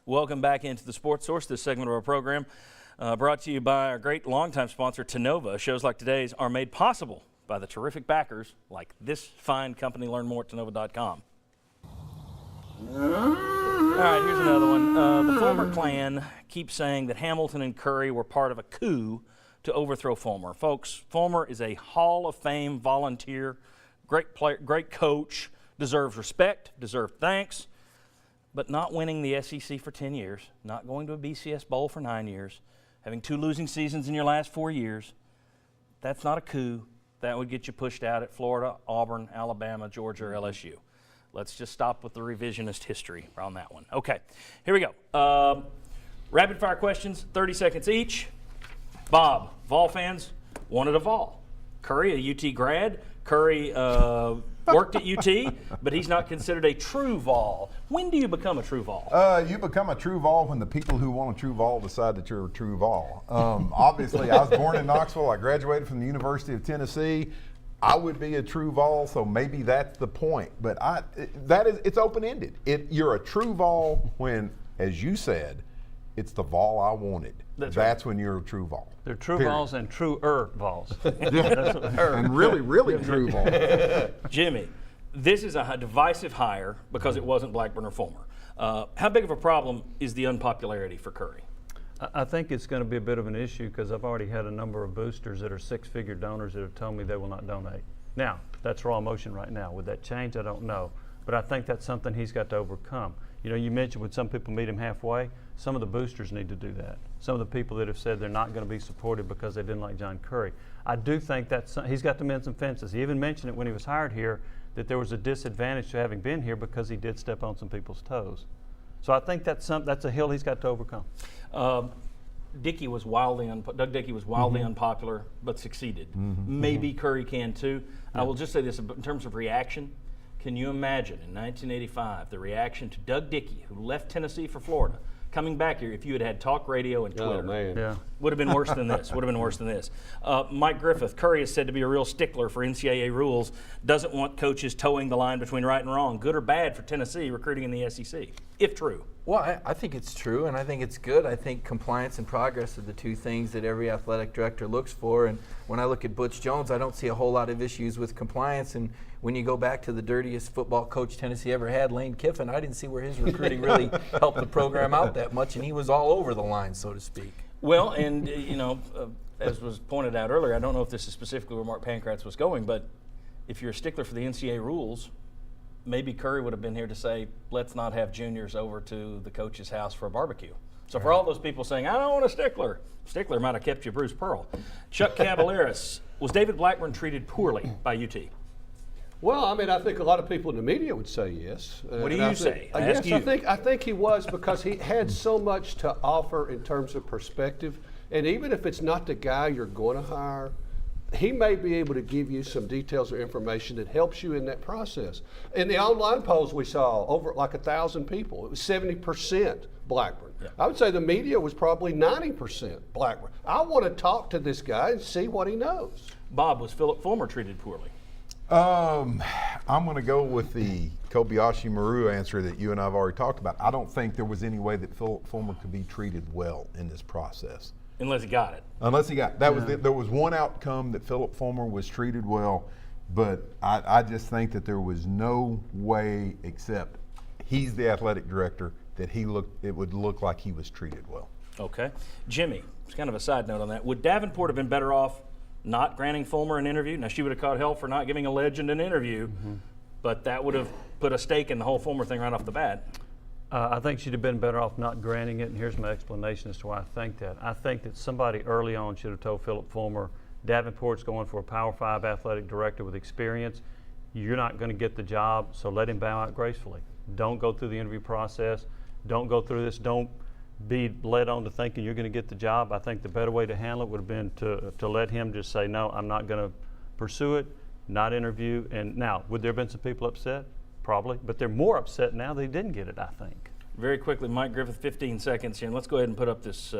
Welcome back into the Sports Source, this segment of our program. Brought to you by our great longtime sponsor, Tenova. Shows like today's are made possible by the terrific backers like this fine company. Learn more at Tenova.com. All right, here's another one. The Fulmer clan keeps saying that Hamilton and Currie were part of a coup to overthrow Fulmer. Folks, Fulmer is a Hall of Fame volunteer, great player, great coach, deserves respect, deserves thanks. But not winning the SEC for 10 years, not going to a BCS Bowl for 9 years, having 2 losing seasons in your last 4 years, that's not a coup. That would get you pushed out at Florida, Auburn, Alabama, Georgia, or LSU. Let's just stop with the revisionist history on that one. Okay, here we go. Rapid fire questions, 30 seconds each. Bob, Vol fans wanted a Vol. Currie, a UT grad. Currie worked at UT, but he's not considered a true Vol. When do you become a true Vol? You become a true Vol when the people who want a true Vol decide that you're a true Vol. Obviously, I was born in Knoxville. I graduated from the University of Tennessee. I would be a true Vol, so maybe that's the point. But it's open-ended. You're a true Vol when, as you said, it's the Vol I wanted. That's right. When you're a true Vol. They're true Vols and truer Vols. And really true Vols. Jimmy, this is a divisive hire because it wasn't Blackburn or Fulmer. How big of a problem is the unpopularity for Currie? I think it's going to be a bit of an issue because I've already had a number of boosters that are 6-figure donors that have told me they will not donate. Now, that's raw emotion right now. Would that change? I don't know. But I think that's something he's got to overcome. You know, you mentioned when some people meet him halfway, some of the boosters need to do that. Some of the people that have said they're not going to be supported because they didn't like John Currie. I do think he's got to mend some fences. He even mentioned it when he was hired here that there was a disadvantage to having been here because he did step on some people's toes. So I think that's a hill he's got to overcome. Doug Dickey was wildly unpopular, but succeeded. Maybe Currie can too. I will just say this in terms of reaction. Can you imagine in 1985 the reaction to Doug Dickey, who left Tennessee for Florida, coming back here if you had talk radio and Twitter? Oh, man. Yeah. Would have been worse than this. Mike Griffith, Currie is said to be a real stickler for NCAA rules, doesn't want coaches towing the line between right and wrong. Good or bad for Tennessee recruiting in the SEC, if true? Well, I think it's true, and I think it's good. I think compliance and progress are the two things that every athletic director looks for. And when I look at Butch Jones, I don't see a whole lot of issues with compliance. And when you go back to the dirtiest football coach Tennessee ever had, Lane Kiffin, I didn't see where his recruiting really helped the program out that much, and he was all over the line, so to speak. Well, and as was pointed out earlier, I don't know if this is specifically where Mark Pancratz was going, but if you're a stickler for the NCAA rules, maybe Currie would have been here to say, let's not have juniors over to the coach's house for a barbecue. So for all those people saying, I don't want a stickler might have kept you Bruce Pearl. Chuck Cavaleris, was David Blackburn treated poorly by UT? Well, I mean, I think a lot of people in the media would say yes. What do you say? I think he was because he had so much to offer in terms of perspective. And even if it's not the guy you're going to hire, he may be able to give you some details or information that helps you in that process. In the online polls we saw, over like 1,000 people, it was 70% Blackburn. Yeah. I would say the media was probably 90% Blackburn. I want to talk to this guy and see what he knows. Bob, was Phillip Fulmer treated poorly? I'm going to go with the Kobayashi Maru answer that you and I have already talked about. I don't think there was any way that Phillip Fulmer could be treated well in this process. Unless he got it. There was one outcome that Phillip Fulmer was treated well, but I just think that there was no way except he's the athletic director that it would look like he was treated well. Okay. Jimmy, it's kind of a side note on that. Would Davenport have been better off not granting Fulmer an interview? Now, she would have caught hell for not giving a legend an interview, but that would have put a stake in the whole Fulmer thing right off the bat. I think she'd have been better off not granting it, and here's my explanation as to why I think that. I think that somebody early on should have told Phillip Fulmer, Davenport's going for a Power 5 athletic director with experience. You're not going to get the job, so let him bow out gracefully. Don't go through the interview process. Don't go through this. Don't be led on to thinking you're going to get the job. I think the better way to handle it would have been to let him just say, no, I'm not going to pursue it, not interview. And now, would there have been some people upset? Probably, but they're more upset now they didn't get it, I think. Very quickly, Mike Griffith, 15 seconds here, and let's go ahead and put up this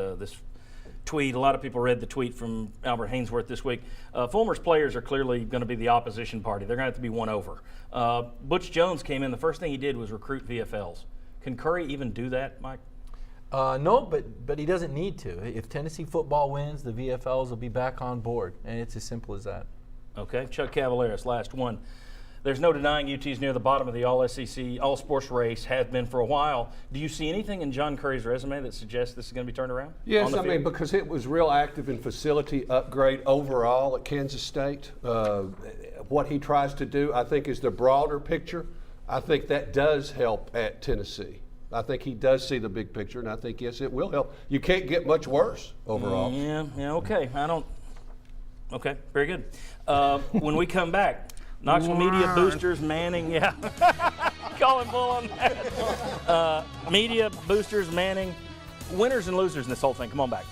tweet. A lot of people read the tweet from Albert Hainsworth this week. Fulmer's players are clearly going to be the opposition party. They're going to have to be won over. Butch Jones came in. The first thing he did was recruit VFLs. Can Currie even do that, Mike? No, but he doesn't need to. If Tennessee football wins, the VFLs will be back on board, and it's as simple as that. Okay, Chuck Cavaleris, last one. There's no denying UT's near the bottom of the All-SEC, all-sports race, has been for a while. Do you see anything in John Currie's resume that suggests this is going to be turned around? Yes, I mean, because it was real active in facility upgrade overall at Kansas State. What he tries to do, I think, is the broader picture. I think that does help at Tennessee. I think he does see the big picture, and I think, yes, it will help. You can't get much worse overall. Yeah, okay. Okay, very good. When we come back, Knoxville Media Boosters manning, call him bull on that. Media Boosters manning, winners and losers in this whole thing. Come on back.